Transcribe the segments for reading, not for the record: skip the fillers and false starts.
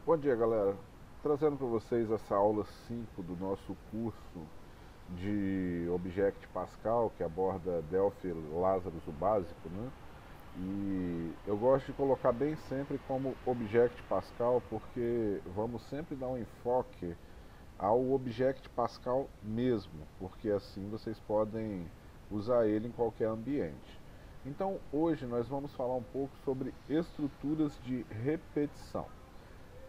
Bom dia, galera. Trazendo para vocês essa aula 5 do nosso curso de Object Pascal, que aborda Delphi Lazarus, o básico, né? E eu gosto de colocar bem sempre como Object Pascal, porque vamos sempre dar um enfoque ao Object Pascal mesmo, porque assim vocês podem usar ele em qualquer ambiente. Então, hoje nós vamos falar um pouco sobre estruturas de repetição.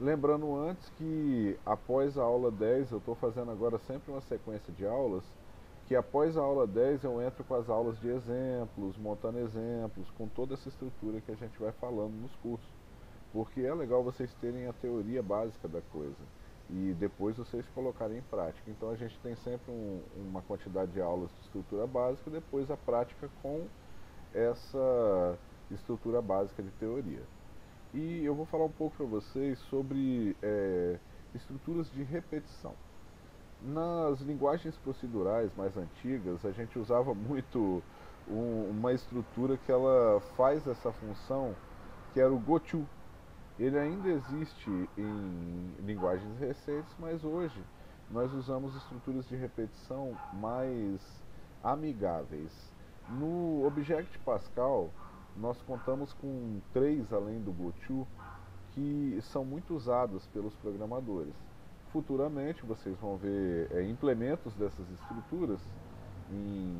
Lembrando antes que após a aula 10, eu estou fazendo agora sempre uma sequência de aulas, que após a aula 10 eu entro com as aulas de exemplos, montando exemplos, com toda essa estrutura que a gente vai falando nos cursos. Porque é legal vocês terem a teoria básica da coisa e depois vocês colocarem em prática. Então a gente tem sempre uma quantidade de aulas de estrutura básica e depois a prática com essa estrutura básica de teoria. E eu vou falar um pouco para vocês sobre estruturas de repetição. Nas linguagens procedurais mais antigas, a gente usava muito uma estrutura que ela faz essa função, que era o goto. Ele ainda existe em linguagens recentes, mas hoje nós usamos estruturas de repetição mais amigáveis. No Object Pascal, nós contamos com três além do goto que são muito usadas pelos programadores. Futuramente vocês vão ver implementos dessas estruturas em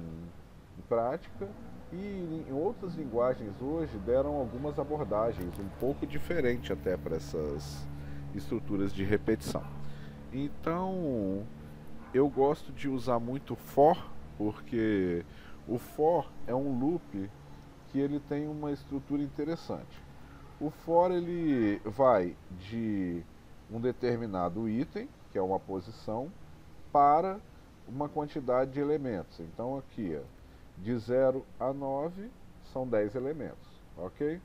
prática e em outras linguagens hoje deram algumas abordagens um pouco diferentes até para essas estruturas de repetição. Então eu gosto de usar muito for, porque o for é um loop que ele tem uma estrutura interessante. O for ele vai de um determinado item, que é uma posição, para uma quantidade de elementos. Então aqui, ó, de 0 a 9 são 10 elementos, ok?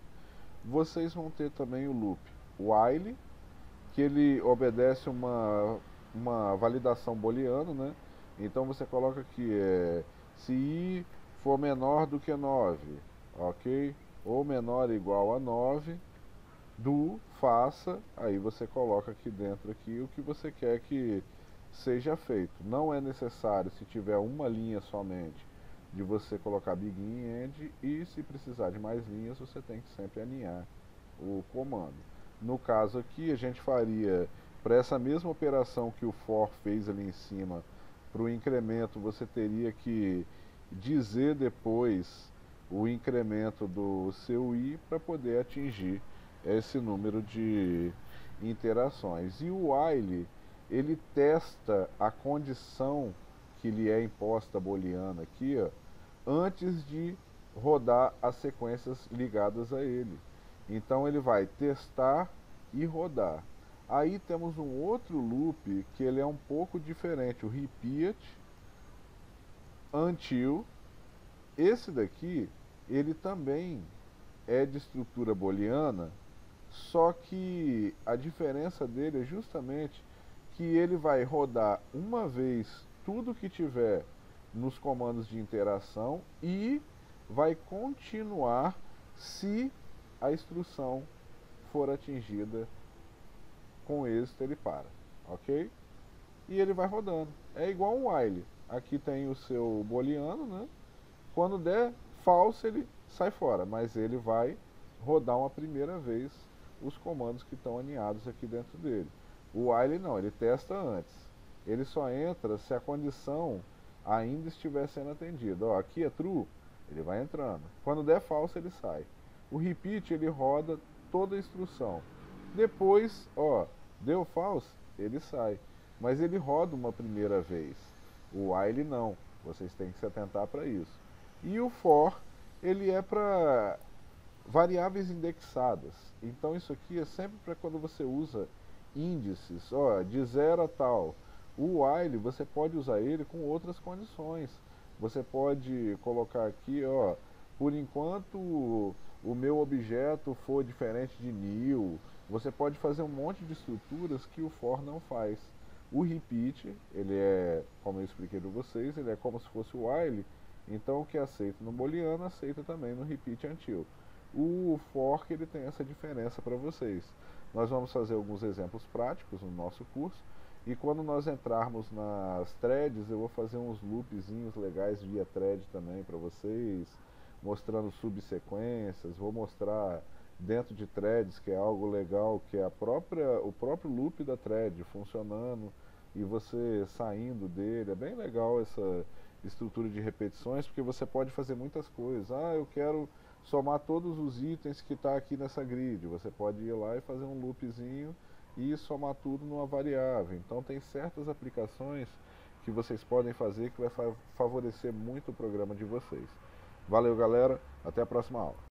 Vocês vão ter também o loop while, que ele obedece uma validação booleana, né? Então você coloca aqui, se i for menor do que 9, ok? Ou menor ou igual a 9, do faça, aí você coloca aqui dentro aqui o que você quer que seja feito. Não é necessário, se tiver uma linha somente, de você colocar begin e end, e se precisar de mais linhas, você tem que sempre alinhar o comando. No caso aqui, a gente faria, para essa mesma operação que o for fez ali em cima, para o incremento, você teria que dizer depois o incremento do seu i para poder atingir esse número de interações. E o while, ele testa a condição que lhe é imposta booleana aqui, ó, antes de rodar as sequências ligadas a ele. Então ele vai testar e rodar. Aí temos um outro loop que ele é um pouco diferente, o repeat until. Esse daqui, ele também é de estrutura booleana, só que a diferença dele é justamente que ele vai rodar uma vez tudo que tiver nos comandos de interação e vai continuar se a instrução for atingida com êxito, ele para, ok? E ele vai rodando. É igual um while. Aqui tem o seu booleano, né? Quando der false, ele sai fora, mas ele vai rodar uma primeira vez os comandos que estão alinhados aqui dentro dele. O while não, ele testa antes. Ele só entra se a condição ainda estiver sendo atendida. Ó, aqui é true, ele vai entrando. Quando der false, ele sai. O repeat, ele roda toda a instrução. Depois, ó, deu false, ele sai. Mas ele roda uma primeira vez. O while não. Vocês têm que se atentar para isso. E o for, ele é para variáveis indexadas. Então isso aqui é sempre para quando você usa índices, ó, de 0 a tal. O while você pode usar ele com outras condições. Você pode colocar aqui, ó, por enquanto o meu objeto for diferente de nil. Você pode fazer um monte de estruturas que o for não faz. O repeat, ele é, como eu expliquei para vocês, ele é como se fosse o while. Então o que é aceito no booleano aceita também no repeat until. O fork ele tem essa diferença para vocês. Nós vamos fazer alguns exemplos práticos no nosso curso e quando nós entrarmos nas threads eu vou fazer uns loopzinhos legais via thread também para vocês, mostrando subsequências, vou mostrar dentro de threads que é algo legal, que é o próprio loop da thread funcionando e você saindo dele. É bem legal essa estrutura de repetições porque você pode fazer muitas coisas. Ah, eu quero somar todos os itens que está aqui nessa grid. Você pode ir lá e fazer um loopzinho e somar tudo numa variável. Então tem certas aplicações que vocês podem fazer que vai favorecer muito o programa de vocês. Valeu, galera. Até a próxima aula.